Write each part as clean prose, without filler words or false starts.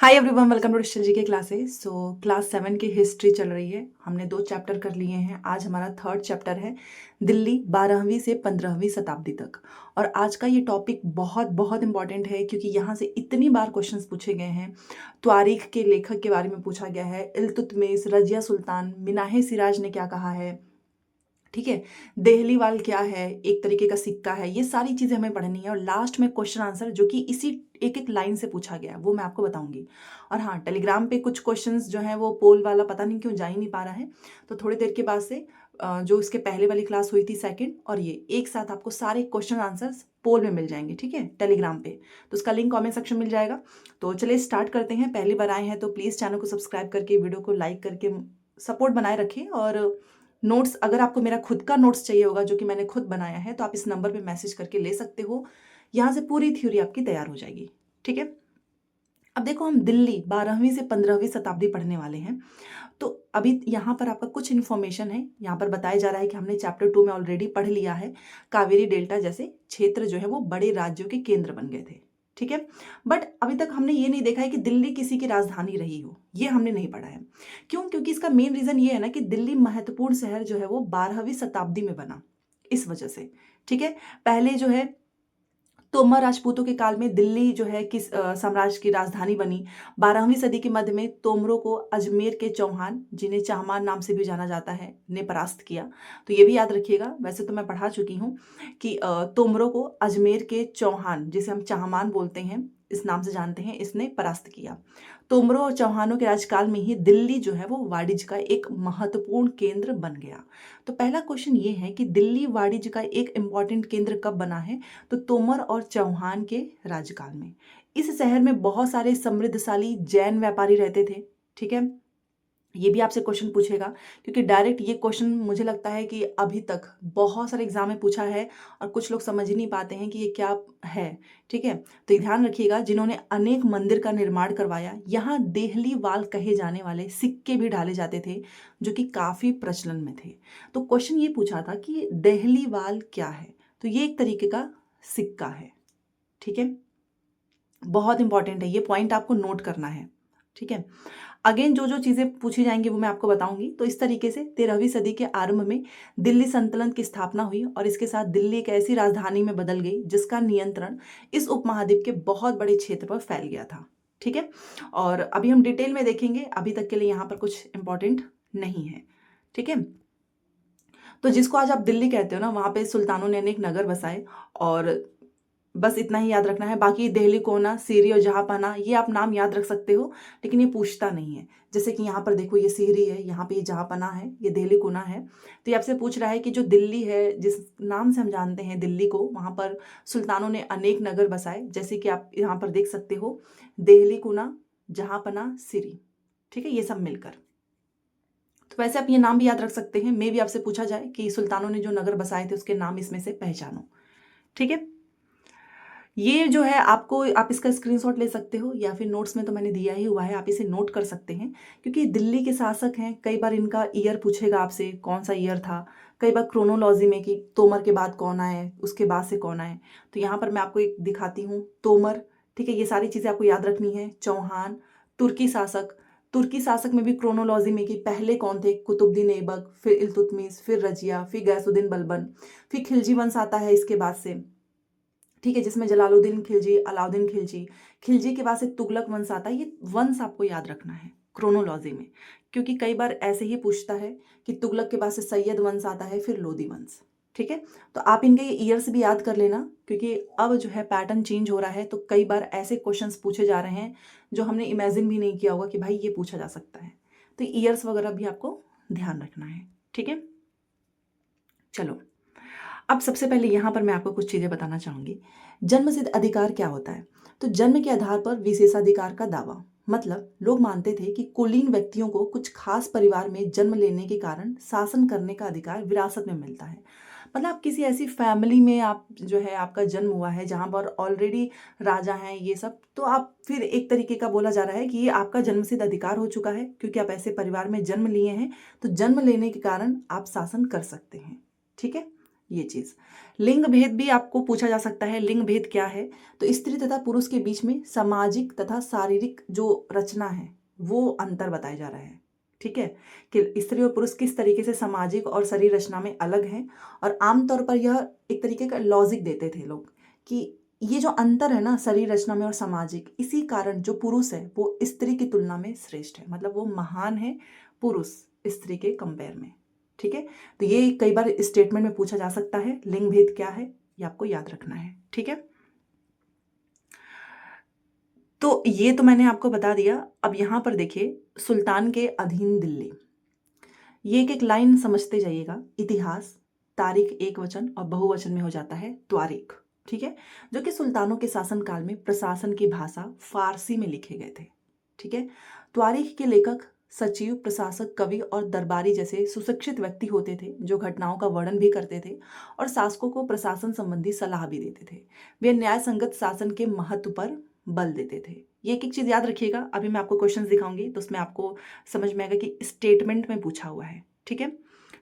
Hi everyone, welcome to digital जी के classes. Class 7 की हिस्ट्री चल रही है। हमने 2 चैप्टर कर लिए हैं। आज हमारा थर्ड चैप्टर है दिल्ली 12वीं से 15वीं शताब्दी तक। और आज का ये टॉपिक बहुत बहुत इंपॉर्टेंट है क्योंकि यहाँ से इतनी बार क्वेश्चंस पूछे गए हैं। तारीख के लेखक के बारे में पूछा गया है, इल्तुतमिश, रजिया सुल्तान, मिनाहे सिराज ने क्या कहा है, ठीक है, देहली वाल क्या है, एक तरीके का सिक्का है। ये सारी चीज़ें हमें पढ़नी है और लास्ट में क्वेश्चन आंसर जो कि इसी एक एक लाइन से पूछा गया है वो मैं आपको बताऊंगी। और हाँ, टेलीग्राम पे कुछ क्वेश्चंस जो हैं वो पोल वाला पता नहीं क्यों जा ही नहीं पा रहा है, तो थोड़ी देर के बाद से जो इसके पहले वाली क्लास हुई थी सेकंड और ये एक साथ आपको सारे क्वेश्चन आंसर्स पोल में मिल जाएंगे, ठीक है, टेलीग्राम पे। तो उसका लिंक कमेंट सेक्शन मिल जाएगा। तो चलिए स्टार्ट करते हैं। पहली बार आए हैं तो प्लीज़ चैनल को सब्सक्राइब करके वीडियो को लाइक करके सपोर्ट बनाए रखें। और नोट्स, अगर आपको मेरा खुद का नोट्स चाहिए होगा जो कि मैंने खुद बनाया है, तो आप इस नंबर पे मैसेज करके ले सकते हो। यहाँ से पूरी थ्योरी आपकी तैयार हो जाएगी, ठीक है। अब देखो, हम दिल्ली 12वीं से 15वीं शताब्दी पढ़ने वाले हैं। तो अभी यहाँ पर आपका कुछ इन्फॉर्मेशन है। यहाँ पर बताया जा रहा है कि हमने चैप्टर 2 में ऑलरेडी पढ़ लिया है। कावेरी डेल्टा जैसे क्षेत्र जो है वो बड़े राज्यों के केंद्र बन गए थे, ठीक है। बट अभी तक हमने ये नहीं देखा है कि दिल्ली किसी की राजधानी रही हो, ये हमने नहीं पढ़ा है। क्यों? क्योंकि इसका मेन रीजन ये है ना कि दिल्ली महत्वपूर्ण शहर जो है वो 12वीं शताब्दी में बना, इस वजह से, ठीक है। पहले जो है तोमर राजपूतों के काल में दिल्ली जो है किस साम्राज्य की राजधानी बनी। 12वीं सदी के मध्य में तोमरों को अजमेर के चौहान, जिन्हें चाहमान नाम से भी जाना जाता है, ने परास्त किया। तो ये भी याद रखिएगा। वैसे तो मैं पढ़ा चुकी हूँ कि तोमरों को अजमेर के चौहान, जिसे हम चाहमान बोलते हैं, इस नाम से जानते हैं, इसने परास्त किया। तोमरों और चौहानों के राजकाल में ही दिल्ली जो है वो वाणिज्य का एक महत्वपूर्ण केंद्र बन गया। तो पहला क्वेश्चन ये है कि दिल्ली वाणिज्य का एक इम्पॉर्टेंट केंद्र कब बना है? तो तोमर और चौहान के राजकाल में। इस शहर में बहुत सारे समृद्धशाली जैन व्यापारी रहते थे, ठीक है। ये भी आपसे क्वेश्चन पूछेगा क्योंकि डायरेक्ट ये क्वेश्चन मुझे लगता है कि अभी तक बहुत सारे एग्जाम में पूछा है और कुछ लोग समझ ही नहीं पाते हैं कि ये क्या है, ठीक है। तो ये ध्यान रखिएगा, जिन्होंने अनेक मंदिर का निर्माण करवाया। यहाँ देहली वाल कहे जाने वाले सिक्के भी डाले जाते थे जो कि काफ़ी प्रचलन में थे। तो क्वेश्चन ये पूछा था कि देहली वाल क्या है? तो ये एक तरीके का सिक्का है, ठीक है। बहुत इंपॉर्टेंट है, ये पॉइंट आपको नोट करना है, ठीक है। अगेन जो जो चीज़ें पूछी जाएंगी वो मैं आपको बताऊंगी। तो इस तरीके से 13वीं सदी के आरंभ में दिल्ली सल्तनत की स्थापना हुई और इसके साथ दिल्ली एक ऐसी राजधानी में बदल गई जिसका नियंत्रण इस उपमहाद्वीप के बहुत बड़े क्षेत्र पर फैल गया था, ठीक है। और अभी हम डिटेल में देखेंगे, अभी तक के लिए यहाँ पर कुछ इंपॉर्टेंट नहीं है, ठीक है। तो जिसको आज आप दिल्ली कहते हो ना, वहाँ पे सुल्तानों ने अनेक नगर बसाए। और बस इतना ही याद रखना है। बाकी देहली कोना, सीरी और जहाँपना, ये आप नाम याद रख सकते हो, लेकिन ये पूछता नहीं है। जैसे कि यहाँ पर देखो, ये सीरी है, यहाँ पे ये जहाँपना है, ये देहली कोना है। तो ये आपसे पूछ रहा है कि जो दिल्ली है, जिस नाम से हम जानते हैं दिल्ली को, वहाँ पर सुल्तानों ने अनेक नगर बसाए, जैसे कि आप यहाँ पर देख सकते हो, देहली कोना, जहाँपना, सीरी, ठीक है, ये सब मिलकर। तो वैसे आप ये नाम भी याद रख सकते हैं। मे भी आपसे पूछा जाए कि सुल्तानों ने जो नगर बसाए थे उसके नाम इसमें से पहचानो, ठीक है। ये जो है आपको, आप इसका स्क्रीनशॉट ले सकते हो या फिर नोट्स में तो मैंने दिया ही हुआ है, आप इसे नोट कर सकते हैं। क्योंकि दिल्ली के शासक हैं, कई बार इनका ईयर पूछेगा आपसे, कौन सा ईयर था। कई बार क्रोनोलॉजी में कि तोमर के बाद कौन आए, उसके बाद से कौन आए। तो यहाँ पर मैं आपको एक दिखाती हूँ, तोमर, ठीक है। ये सारी चीज़ें आपको याद रखनी है। चौहान, तुर्की शासक, तुर्की शासक में भी क्रोनोलॉजी में कि पहले कौन थे, कुतुबुद्दीन ऐबक, फिर इल्तुतमिश, फिर रजिया, फिर गैसुद्दीन बलबन, फिर खिलजी वंश आता है इसके बाद से, ठीक है, जिसमें जलालुद्दीन खिलजी, अलाउद्दीन खिलजी, खिलजी के बाद से तुगलक वंश आता है। ये वंश आपको याद रखना है क्रोनोलॉजी में, क्योंकि कई बार ऐसे ही पूछता है कि तुगलक के बाद से सैयद वंश आता है, फिर लोदी वंश, ठीक है। तो आप इनके ये ईयर्स भी याद कर लेना, क्योंकि अब जो है पैटर्न चेंज हो रहा है। तो कई बार ऐसे क्वेश्चंस पूछे जा रहे हैं जो हमने इमेजिन भी नहीं किया होगा कि भाई ये पूछा जा सकता है। तो ईयर्स वगैरह भी आपको ध्यान रखना है, ठीक है। चलो, अब सबसे पहले यहाँ पर मैं आपको कुछ चीज़ें बताना चाहूँगी। जन्मसिद्ध अधिकार क्या होता है? तो जन्म के आधार पर विशेषाधिकार का दावा, मतलब लोग मानते थे कि कुलीन व्यक्तियों को कुछ खास परिवार में जन्म लेने के कारण शासन करने का अधिकार विरासत में मिलता है। मतलब आप किसी ऐसी फैमिली में आप जो है आपका जन्म हुआ है जहाँ पर ऑलरेडी राजा हैं, ये सब, तो आप फिर एक तरीके का बोला जा रहा है कि ये आपका जन्मसिद्ध अधिकार हो चुका है, क्योंकि आप ऐसे परिवार में जन्म लिए हैं। तो जन्म लेने के कारण आप शासन कर सकते हैं, ठीक है। ये चीज। लिंग भेद भी आपको पूछा जा सकता है, लिंग भेद क्या है? तो स्त्री तथा पुरुष के बीच में सामाजिक तथा शारीरिक जो रचना है वो अंतर बताया जा रहा है। ठीक है, कि स्त्री और पुरुष किस तरीके से सामाजिक और शरीर रचना में अलग हैं। और आमतौर पर यह एक तरीके का लॉजिक देते थे लोग कि ये जो अंतर है ना शरीर रचना में और सामाजिक, इसी कारण जो पुरुष है वो स्त्री की तुलना में श्रेष्ठ है, मतलब वो महान है पुरुष स्त्री के कंपेयर में। ठीक है, तो ये कई बार स्टेटमेंट में पूछा जा सकता है, लिंग भेद क्या है ये आपको याद रखना है। ठीक है, तो ये तो मैंने आपको बता दिया। अब यहां पर देखिए, सुल्तान के अधीन दिल्ली, ये एक एक लाइन समझते जाइएगा। इतिहास, तारीख एक वचन और बहुवचन में हो जाता है त्वारीख। ठीक है, जो कि सुल्तानों के शासनकाल में प्रशासन की भाषा फारसी में लिखे गए थे। ठीक है, त्वारीख के लेखक सचिव, प्रशासक, कवि और दरबारी जैसे सुशिक्षित व्यक्ति होते थे जो घटनाओं का वर्णन भी करते थे और शासकों को प्रशासन संबंधी सलाह भी देते थे। वे न्याय संगत शासन के महत्व पर बल देते थे। ये एक एक चीज याद रखिएगा। अभी मैं आपको क्वेश्चंस दिखाऊंगी तो उसमें आपको समझ में आएगा कि स्टेटमेंट में पूछा हुआ है। ठीक है,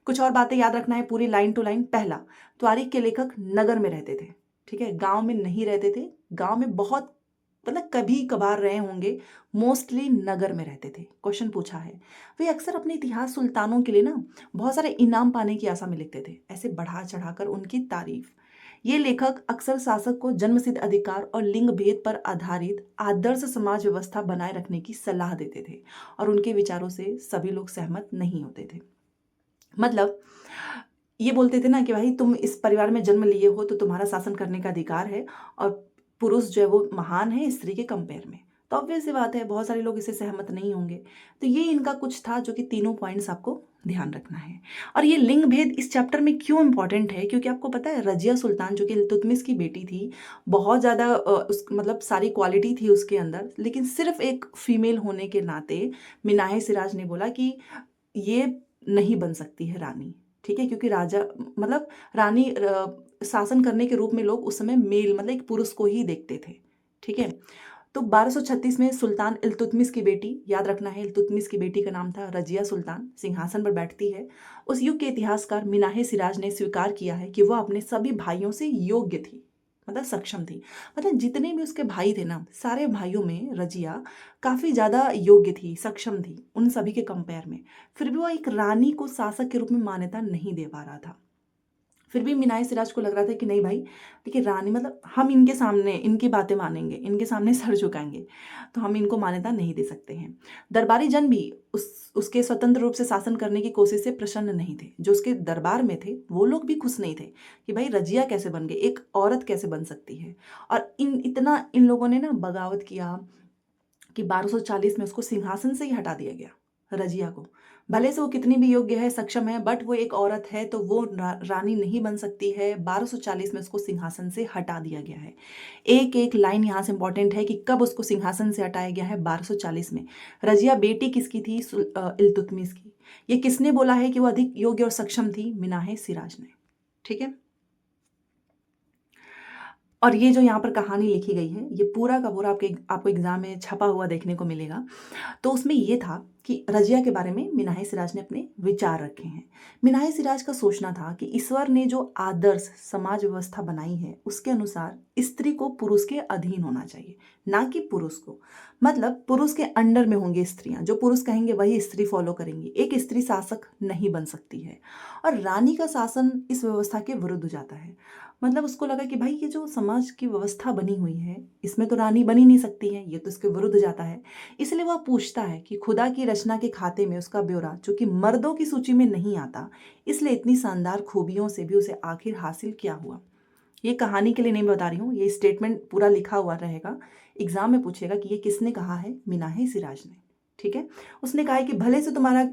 कुछ और बातें याद रखना है पूरी लाइन टू लाइन। पहला, त्वारीख के लेखक नगर में रहते थे। ठीक है, गांव में नहीं रहते थे। गांव में बहुत मतलब कभी कभार रहे होंगे, मोस्टली नगर में रहते थे। क्वेश्चन पूछा है। वे अक्सर अपने इतिहास सुल्तानों के लिए ना बहुत सारे इनाम पाने की आशा में लिखते थे, ऐसे बढ़ा चढ़ाकर उनकी तारीफ। ये लेखक अक्सर शासक को जन्मसिद्ध अधिकार और लिंग भेद पर आधारित आदर्श समाज व्यवस्था बनाए रखने की सलाह देते थे और उनके विचारों से सभी लोग सहमत नहीं होते थे। मतलब ये बोलते थे ना कि भाई तुम इस परिवार में जन्म लिए हो तो तुम्हारा शासन करने का अधिकार है और पुरुष जो है वो महान है स्त्री के कंपेयर में। तो ऑब्वियस सी बात है, बहुत सारे लोग इससे सहमत नहीं होंगे। तो ये इनका कुछ था जो कि तीनों पॉइंट्स आपको ध्यान रखना है। और ये लिंग भेद इस चैप्टर में क्यों इंपॉर्टेंट है, क्योंकि आपको पता है रजिया सुल्तान जो कि इल्तुतमिश की बेटी थी, बहुत ज़्यादा उस मतलब सारी क्वालिटी थी उसके अंदर, लेकिन सिर्फ एक फीमेल होने के नाते मिनाहे सिराज ने बोला कि ये नहीं बन सकती है रानी। ठीक है, क्योंकि राजा मतलब रानी शासन करने के रूप में लोग उस समय मेल मतलब एक पुरुष को ही देखते थे। ठीक है, तो 1236 में सुल्तान इल्तुतमिश की बेटी, याद रखना है इल्तुतमिश की बेटी का नाम था रजिया सुल्तान, सिंहासन पर बैठती है। उस युग के इतिहासकार मिनाहे सिराज ने स्वीकार किया है कि वह अपने सभी भाइयों से योग्य थी, मतलब सक्षम थी। मतलब जितने भी उसके भाई थे ना, सारे भाइयों में रजिया काफ़ी ज़्यादा योग्य थी, सक्षम थी उन सभी के कंपेयर में। फिर भी वो एक रानी को शासक के रूप में मान्यता नहीं दे पा रहा था। फिर भी मिनाहे सिराज को लग रहा था कि नहीं भाई, देखिए रानी मतलब हम इनके सामने इनकी बातें मानेंगे, इनके सामने सर झुकाएंगे, तो हम इनको मान्यता नहीं दे सकते हैं। दरबारी जन भी उसके स्वतंत्र रूप से शासन करने की कोशिश से प्रसन्न नहीं थे। जो उसके दरबार में थे वो लोग भी खुश नहीं थे कि भाई रजिया कैसे बन गई, एक औरत कैसे बन सकती है। और इन लोगों ने ना बगावत किया कि 1240 में उसको सिंहासन से ही हटा दिया गया, रजिया को। भले से वो कितनी भी योग्य है, सक्षम है, बट वो एक औरत है तो वो रानी नहीं बन सकती है। 1240 में उसको सिंहासन से हटा दिया गया है। एक एक लाइन यहाँ से इंपॉर्टेंट है कि कब उसको सिंहासन से हटाया गया है, 1240 में। रजिया बेटी किसकी थी? इल्तुतमिश की। ये किसने बोला है कि वो अधिक योग्य और सक्षम थी? मिनाहे सिराज ने। ठीक है, और ये जो यहाँ पर कहानी लिखी गई है ये पूरा का पूरा आपको एग्जाम में छपा हुआ देखने को मिलेगा। तो उसमें ये था कि रजिया के बारे में मिनाहे सिराज ने अपने विचार रखे हैं। मिनाहे सिराज का सोचना था कि ईश्वर ने जो आदर्श समाज व्यवस्था बनाई है उसके अनुसार स्त्री को पुरुष के अधीन होना चाहिए, ना कि पुरुष को। मतलब पुरुष के अंडर में होंगी स्त्रियां, जो पुरुष कहेंगे वही स्त्री फॉलो करेंगी। एक स्त्री शासक नहीं बन सकती है और रानी का शासन इस व्यवस्था के विरुद्ध जाता है। मतलब उसको लगा कि भाई ये जो समाज की व्यवस्था बनी हुई है इसमें तो रानी बन ही नहीं सकती है, ये तो इसके विरुद्ध जाता है। इसलिए वह पूछता है कि खुदा की रचना के खाते में उसका ब्यौरा जो कि मर्दों की सूची में नहीं आता, इसलिए इतनी शानदार खूबियों से भी उसे आखिर हासिल क्या हुआ। ये कहानी के लिए नहीं बता रही हूँ, ये स्टेटमेंट पूरा लिखा हुआ रहेगा, एग्जाम में पूछेगा कि ये किसने कहा है? मिनाहे सिराज ने। ठीक है, उसने कहा है कि भले से तुम्हारा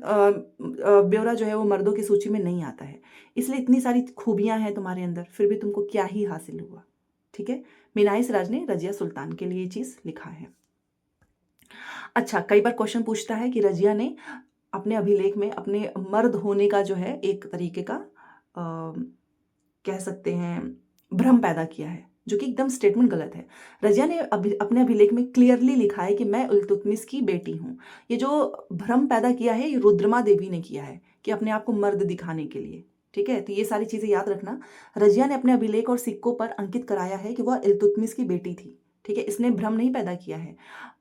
ब्यौरा जो है वो मर्दों की सूची में नहीं आता है, इसलिए इतनी सारी खूबियां हैं तुम्हारे अंदर, फिर भी तुमको क्या ही हासिल हुआ। ठीक है, मिनाहे सिराज ने रजिया सुल्तान के लिए ये चीज लिखा है। अच्छा, कई बार क्वेश्चन पूछता है कि रजिया ने अपने अभिलेख में अपने मर्द होने का जो है एक तरीके का कह सकते हैं भ्रम पैदा किया है, जो कि एकदम स्टेटमेंट गलत है। रजिया ने अपने अभिलेख में क्लियरली लिखा है कि मैं इल्तुतमिश की बेटी हूँ। ये जो भ्रम पैदा किया है ये रुद्रमा देवी ने किया है कि अपने आप को मर्द दिखाने के लिए। ठीक है, तो ये सारी चीज़ें याद रखना। रजिया ने अपने अभिलेख और सिक्कों पर अंकित कराया है कि वह इल्तुतमिश की बेटी थी। ठीक है, इसने भ्रम नहीं पैदा किया है।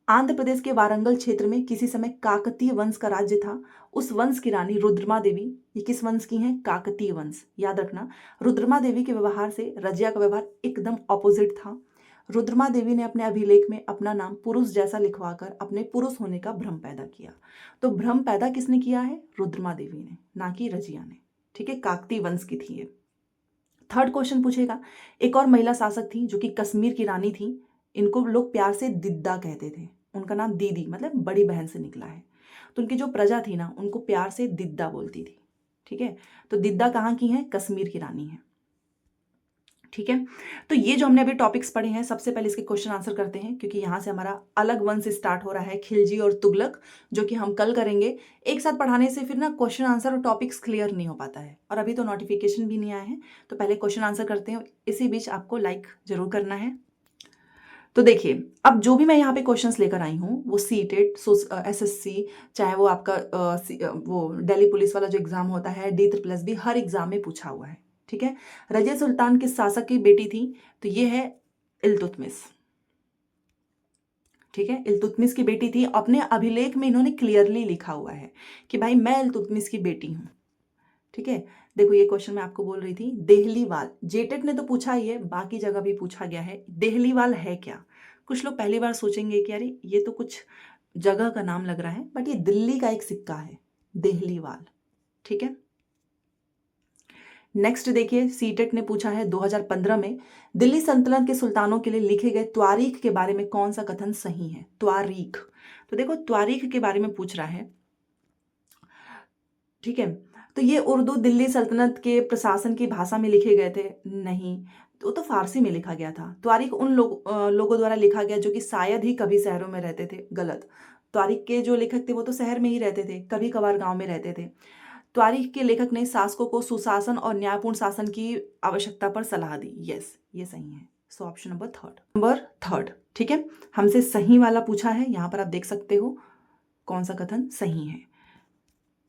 आंध्र प्रदेश के वारंगल क्षेत्र में किसी समय काकतीय वंश का राज्य था। उस वंश की रानी रुद्रमा देवी, ये किस वंश की हैं? काकतीय वंश, याद रखना। रुद्रमा देवी के व्यवहार से रजिया का व्यवहार एकदम ऑपोजिट था। रुद्रमा देवी ने अपने अभिलेख में अपना नाम पुरुष जैसा लिखवाकर अपने पुरुष होने का भ्रम पैदा किया। तो भ्रम पैदा किसने किया है? रुद्रमा देवी ने, ना कि रजिया ने। ठीक है, काकतीय वंश की थी ये। थर्ड क्वेश्चन पूछेगा, एक और महिला शासक थी जो कि कश्मीर की रानी थी। इनको लोग प्यार से दिद्दा कहते थे। उनका नाम दीदी मतलब बड़ी बहन से निकला है। तो उनकी जो प्रजा थी ना, उनको प्यार से दिद्दा बोलती थी। ठीक है, तो दिद्दा कहाँ की है? कश्मीर की रानी है। ठीक है, तो ये जो हमने अभी टॉपिक्स पढ़े हैं, सबसे पहले इसके क्वेश्चन आंसर करते हैं, क्योंकि यहाँ से हमारा अलग वंश स्टार्ट हो रहा है, खिलजी और तुगलक, जो कि हम कल करेंगे। एक साथ पढ़ाने से फिर ना क्वेश्चन आंसर और टॉपिक्स क्लियर नहीं हो पाता है, और अभी तो नोटिफिकेशन भी नहीं आया है। तो पहले क्वेश्चन आंसर करते हैं, इसी बीच आपको लाइक जरूर करना है। तो देखिए, अब जो भी मैं यहाँ पे क्वेश्चंस लेकर आई हूँ, वो सीटेट, SSC, चाहे वो आपका वो दिल्ली पुलिस वाला जो एग्जाम होता है, D++ हर एग्जाम में पूछा हुआ है। ठीक है, रजिया सुल्तान किस शासक की बेटी थी? तो ये है इल्तुतमिश। ठीक है, इल्तुतमिश की बेटी थी। अपने अभिलेख में इन्होंने क्लियरली लिखा हुआ है कि भाई मैं इल्तुतमिश की बेटी हूँ। ठीक है, देखो ये क्वेश्चन मैं आपको बोल रही थी, देहलीवाल, जेटेट ने तो पूछा ही है, बाकी जगह भी पूछा गया है। देहलीवाल है क्या? कुछ लोग पहली बार सोचेंगे कि अरे ये तो कुछ जगह का नाम लग रहा है, बट ये दिल्ली का एक सिक्का है, देहलीवाल। ठीक है, नेक्स्ट देखिए, सीटेट ने पूछा है 2015 में दिल्ली सल्तनत के सुल्तानों के लिए लिखे गए त्वारीख के बारे में कौन सा कथन सही है? त्वारीख, तो देखो त्वारीख के बारे में पूछ रहा है। ठीक है, तो ये उर्दू दिल्ली सल्तनत के प्रशासन की भाषा में लिखे गए थे? नहीं, तो फारसी में लिखा गया था। त्वारीख उन लोगों द्वारा लिखा गया जो कि शायद ही कभी शहरों में रहते थे। गलत, त्वारीख के जो लेखक थे वो तो शहर में ही रहते थे, कभी कभार गांव में रहते थे। त्वारीख के लेखक ने शासकों को सुशासन और न्यायपूर्ण शासन की आवश्यकता पर सलाह दी। यस, ये सही है। So option number third. ठीक है, हमसे सही वाला पूछा है, यहाँ पर आप देख सकते हो कौन सा कथन सही है।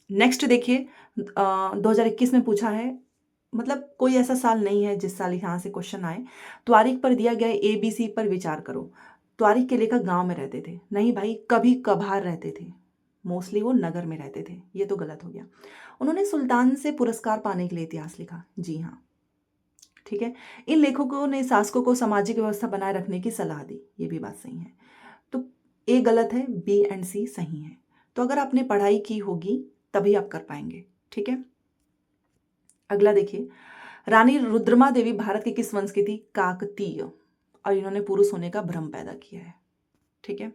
नेक्स्ट देखिए, 2021 में पूछा है, मतलब कोई ऐसा साल नहीं है जिस साल यहाँ से क्वेश्चन आए। त्वारीख पर दिया गया ABC पर विचार करो। त्वारीख के लेखक गांव में रहते थे? नहीं भाई, कभी कभार रहते थे, मोस्टली वो नगर में रहते थे। ये तो गलत हो गया। उन्होंने सुल्तान से पुरस्कार पाने के लिए इतिहास लिखा। जी हाँ, ठीक है। इन लेखकों ने शासकों को सामाजिक व्यवस्था बनाए रखने की सलाह दी। ये भी बात सही है। तो A गलत है, B एंड C सही है। तो अगर आपने पढ़ाई की होगी तभी आप कर पाएंगे। ठीक है, अगला देखिए, रानी रुद्रमा देवी भारत के किस वंश की थी? काकतीय, और इन्होंने पुरुष होने का भ्रम पैदा किया है। ठीक है,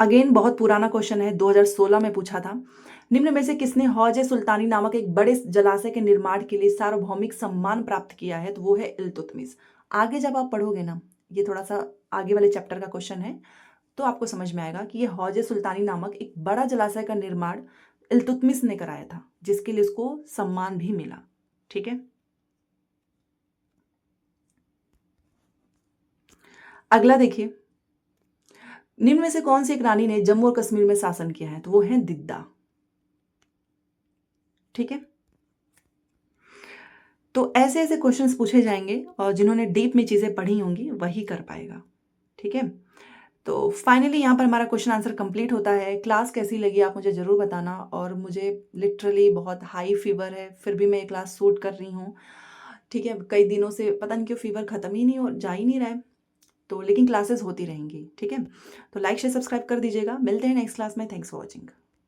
अगेन बहुत पुराना क्वेश्चन है, 2016 में पूछा था। निम्न में से किसने हौज सुल्तानी नामक एक बड़े जलाशय के निर्माण के लिए सार्वभौमिक सम्मान प्राप्त किया है? तो वो है इल्तुतमिश। आगे जब आप पढ़ोगे ना, ये थोड़ा सा आगे वाले चैप्टर का क्वेश्चन है, तो आपको समझ में आएगा कि ये हौज सुल्तानी नामक एक बड़ा जलाशय का निर्माण इल्तुतमिश ने कराया था, जिसके लिए उसको सम्मान भी मिला। ठीक है, अगला देखिए, निम्न में से कौन सी एक रानी ने जम्मू और कश्मीर में शासन किया है? तो वो है दिद्दा। ठीक है, तो ऐसे ऐसे क्वेश्चंस पूछे जाएंगे, और जिन्होंने डीप में चीजें पढ़ी होंगी वही कर पाएगा। ठीक है, तो फाइनली यहाँ पर हमारा क्वेश्चन आंसर कंप्लीट होता है। क्लास कैसी लगी आप मुझे ज़रूर बताना। और मुझे लिटरली बहुत हाई फीवर है, फिर भी मैं ये क्लास शूट कर रही हूँ। ठीक है, कई दिनों से पता नहीं क्यों फीवर ख़त्म ही नहीं हो, जा ही नहीं रहा है। तो लेकिन क्लासेस होती रहेंगी। ठीक है, तो लाइक शेयर सब्सक्राइब कर दीजिएगा। मिलते हैं नेक्स्ट क्लास में। Thanks for watching.